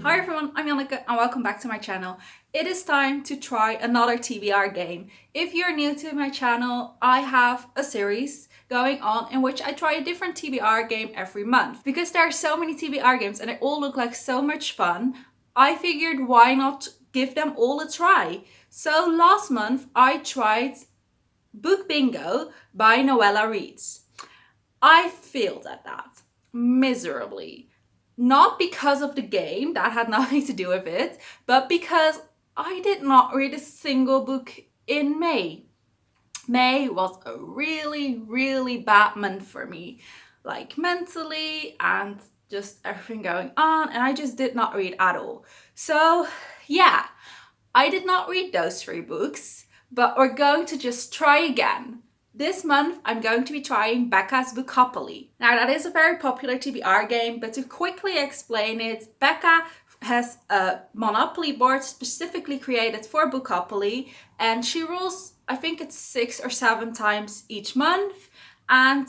Hi everyone, I'm Janneke and welcome back to my channel. It is time to try another TBR game. If you're new to my channel, I have a series going on in which I try a different TBR game every month. Because there are so many TBR games and they all look like so much fun, I figured why not give them all a try. So last month I tried Book Bingo by Noella Reeds. I failed at that miserably. Not because of the game, that had nothing to do with it, but because I did not read a single book in May. May was a really bad month for me, like mentally and just everything going on, and I just did not read at all. So yeah, I did not read those 3 books, but we're going to just try again. This month, I'm going to be trying Becca's Bookopoly. Now, that is a very popular TBR game, but to quickly explain it, Becca has a Monopoly board specifically created for Bookopoly, and she rolls, I think it's 6 or 7 times each month, and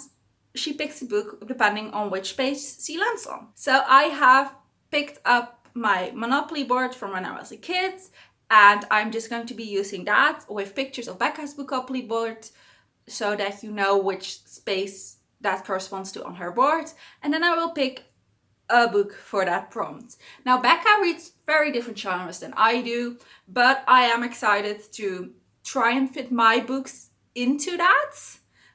she picks a book depending on which page she lands on. So I have picked up my Monopoly board from when I was a kid, and I'm just going to be using that with pictures of Becca's Bookopoly board, so that you know which space that corresponds to on her board. And then I will pick a book for that prompt. Now, Becca reads very different genres than I do, but I am excited to try and fit my books into that.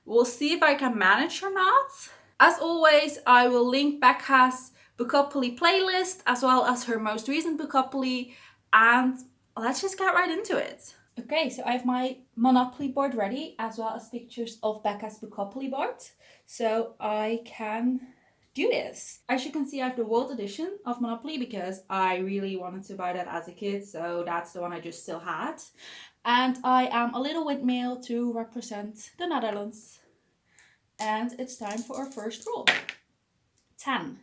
We'll see if I can manage or not. As always, I will link Becca's Bookopoly playlist as well as her most recent Bookopoly, and let's just get right into it. Okay, so I have my Monopoly board ready, as well as pictures of Becca's Bookopoly board, so I can do this. As you can see, I have the World Edition of Monopoly because I really wanted to buy that as a kid, so that's the one I just still had. And I am a little windmill to represent the Netherlands. And it's time for our first roll. 10.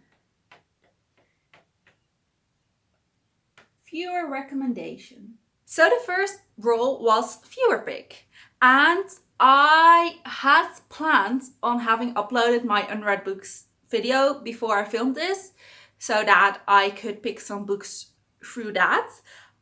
Viewer recommendation. So the first roll was viewer pick, and I had planned on having uploaded my unread books video before I filmed this so that I could pick some books through that.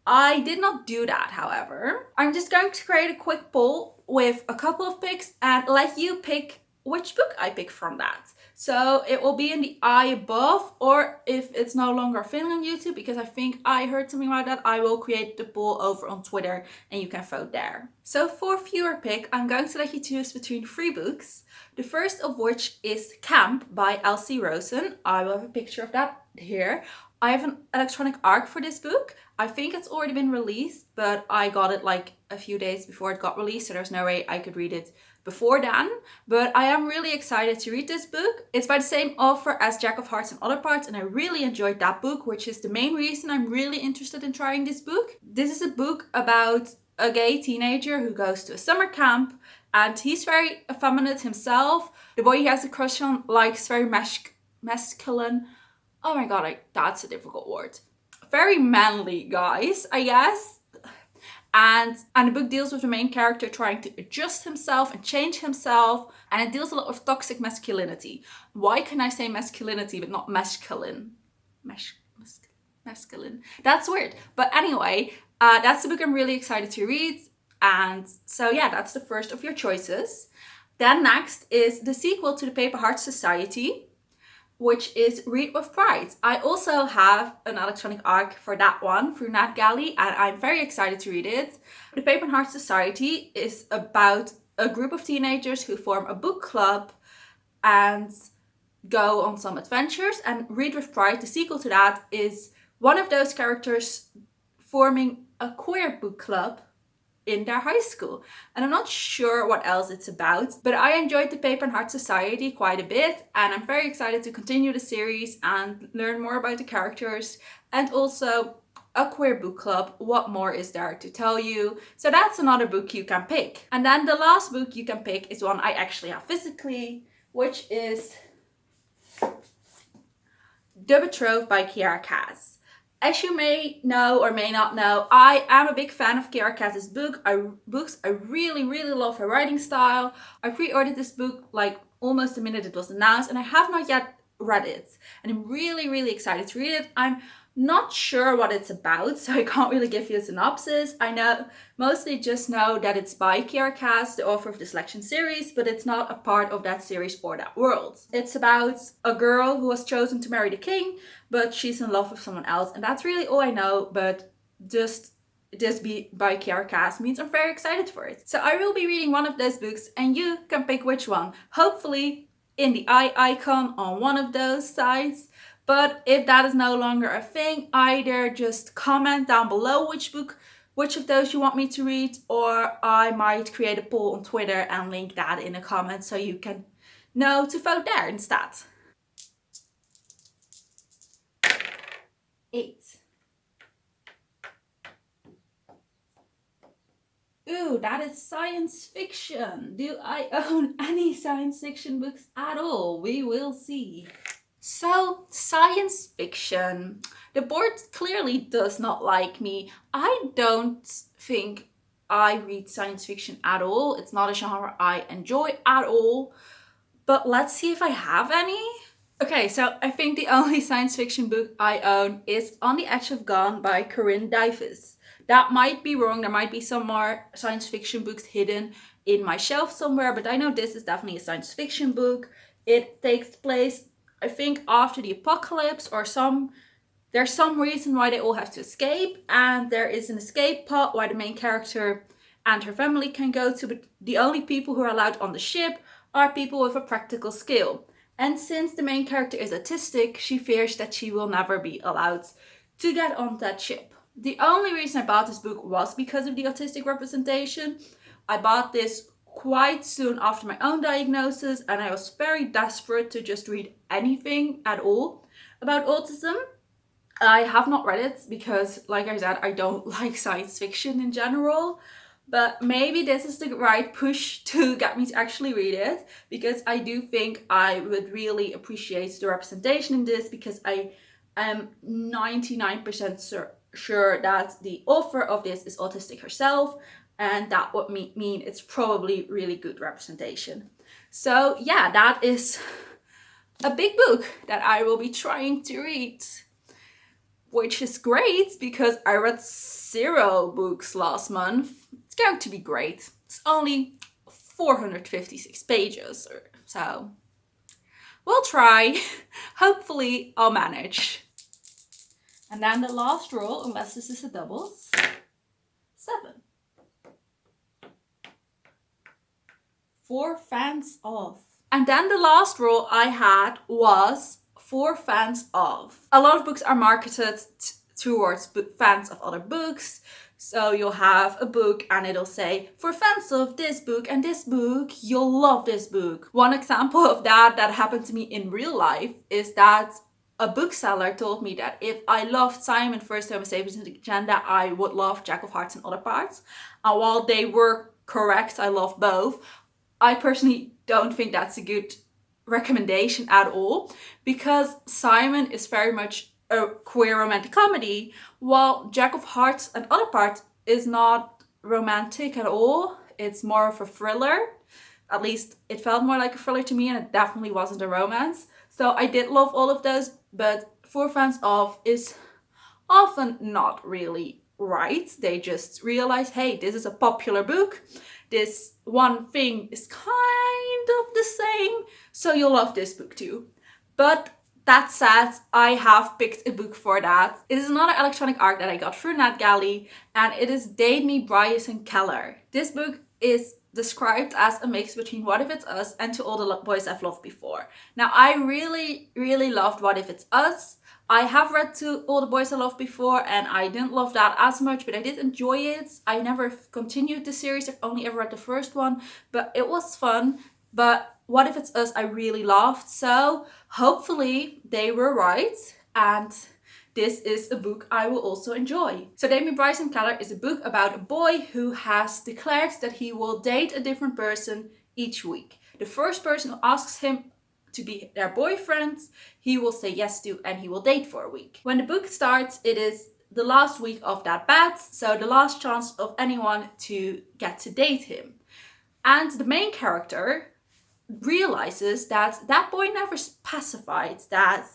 I did not do that, however. I'm just going to create a quick poll with a couple of picks and let you pick which book I pick from that. So it will be in the eye above, or if it's no longer filming on YouTube, because I think I heard something about that, I will create the poll over on Twitter and you can vote there. So for viewer pick, I'm going to let you choose between 3 books. The first of which is Camp by Elsie Rosen. I will have a picture of that here. I have an electronic arc for this book. I think it's already been released, but I got it like a few days before it got released, so there's no way I could read it before then. But I am really excited to read this book. It's by the same author as Jack of Hearts and Other Parts, and I really enjoyed that book, which is the main reason I'm really interested in trying this book. This is a book about a gay teenager who goes to a summer camp, and he's very effeminate himself. The boy he has a crush on likes very masculine. Oh my god, that's a difficult word. Very manly guys, I guess. And the book deals with the main character trying to adjust himself and change himself. And it deals a lot with toxic masculinity. Why can I say masculinity but not masculine? Masculine. That's weird. But anyway, that's the book I'm really excited to read. And so yeah, that's the first of your choices. Then next is the sequel to the Paper Heart Society, which is Read with Pride. I also have an electronic arc for that one through NetGalley, and I'm very excited to read it. The Paper Heart Society is about a group of teenagers who form a book club and go on some adventures, and Read with Pride, the sequel to that, is one of those characters forming a queer book club in their high school. And I'm not sure what else it's about, but I enjoyed the Paper and Heart Society quite a bit, and I'm very excited to continue the series and learn more about the characters, and also a queer book club. What more is there to tell you? So that's another book you can pick. And then the last book you can pick is one I actually have physically, which is The Betrothed by Kiera. As you may know or may not know, I am a big fan of Kiera Cass's books. I really love her writing style. I pre-ordered this book like almost the minute it was announced, and I have not yet read it. And I'm really excited to read it. I'm Not sure what it's about, so I can't really give you a synopsis. I mostly just know that it's by Kiera, the author of the Selection series, but it's not a part of that series or that world. It's about a girl who was chosen to marry the king, but she's in love with someone else, and that's really all I know. But just this be by Kiera means I'm very excited for it. So I will be reading one of those books, and you can pick which one. Hopefully in the eye icon on one of those sites. But if that is no longer a thing, either just comment down below which of those you want me to read, or I might create a poll on Twitter and link that in a comment so you can know to vote there instead. 8. Ooh, that is science fiction. Do I own any science fiction books at all? We will see. So, science fiction. The board clearly does not like me. I don't think I read science fiction at all. It's not a genre I enjoy at all. But let's see if I have any. Okay, so I think the only science fiction book I own is On the Edge of Gone by Corinne Duyvis. That might be wrong. There might be some more science fiction books hidden in my shelf somewhere, but I know this is definitely a science fiction book. It takes place, I think, after the apocalypse, or there's some reason why they all have to escape, and there is an escape pod where the main character and her family can go to, but the only people who are allowed on the ship are people with a practical skill. And since the main character is autistic, she fears that she will never be allowed to get on that ship. The only reason I bought this book was because of the autistic representation. I bought this quite soon after my own diagnosis, and I was very desperate to just read anything at all about autism. I have not read it because, like I said, I don't like science fiction in general. But maybe this is the right push to get me to actually read it, because I do think I would really appreciate the representation in this, because I am 99% sure that the author of this is autistic herself, and that would mean it's probably really good representation. So yeah, that is a big book that I will be trying to read, which is great because I read 0 books last month. It's going to be great. It's only 456 pages, so we'll try. Hopefully I'll manage. And then the last roll, unless this is a doubles, 7. 4 fans of. And then the last roll I had was 4 fans of. A lot of books are marketed towards fans of other books. So you'll have a book and it'll say, for fans of this book and this book, you'll love this book. One example of that happened to me in real life is that a bookseller told me that if I loved Simon First Homo Sapiens and Agenda, I would love Jack of Hearts and Other Parts. And while they were correct, I love both. I personally don't think that's a good recommendation at all, because Simon is very much a queer romantic comedy, while Jack of Hearts and Other Parts is not romantic at all. It's more of a thriller. At least it felt more like a thriller to me, and it definitely wasn't a romance. So I did love all of those, but For Fans Of is often not really right. They just realize, hey, this is a popular book. This one thing is kind of the same, so you'll love this book too. But that said, I have picked a book for that. It is another electronic art that I got through NetGalley, and it is Date Me, Bryson, Keller. This book is described as a mix between What If It's Us and To All the Boys I've Loved Before. Now, I really, really loved What If It's Us. I have read To All the Boys I Loved Before, and I didn't love that as much, but I did enjoy it. I never continued the series. I've only ever read the first one, but it was fun. But What If It's Us I really loved, so hopefully they were right, and this is a book I will also enjoy. So Date Me, Bryson, Keller is a book about a boy who has declared that he will date a different person each week. The first person who asks him to be their boyfriend, he will say yes to, and he will date for a week. When the book starts, it is the last week of that bet, so the last chance of anyone to get to date him. And the main character realizes that that boy never specified that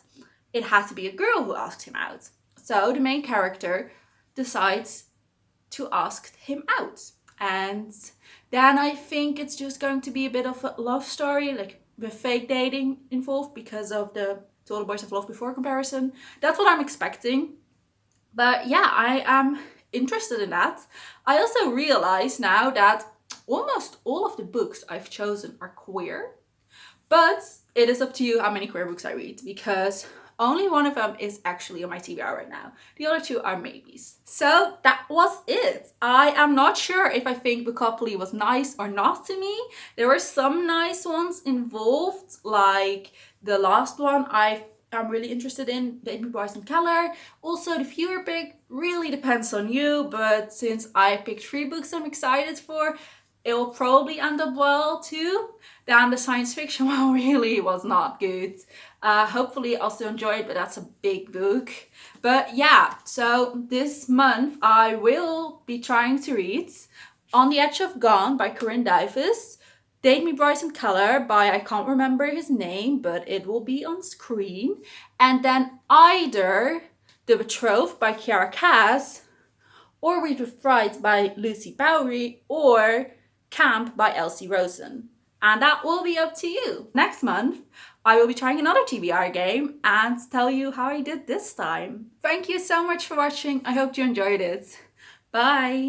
it had to be a girl who asked him out. So the main character decides to ask him out. And then I think it's just going to be a bit of a love story, like with fake dating involved because of the To All the Boys I've Loved Before comparison. That's what I'm expecting. But yeah, I am interested in that. I also realize now that almost all of the books I've chosen are queer. But it is up to you how many queer books I read, because only one of them is actually on my TBR right now. The other two are maybes. So that was it. I am not sure if I think Bookopoly was nice or not to me. There were some nice ones involved, like the last one I'm really interested in, Bryson, Keller. Also, the viewer pick really depends on you, but since I picked 3 books I'm excited for, it will probably end up well too. Then the science fiction one really was not good. Hopefully I'll still enjoy it, but that's a big book. But yeah, so this month I will be trying to read On the Edge of Gone by Corinne Duyvis, Date Me Bryson, Keller by, I can't remember his name, but it will be on screen. And then either The Betrothed by Kiera or Read with Fright by Lucy Powrie, or Camp by Rosen. And that will be up to you. Next month, I will be trying another TBR game and tell you how I did this time. Thank you so much for watching. I hope you enjoyed it. Bye!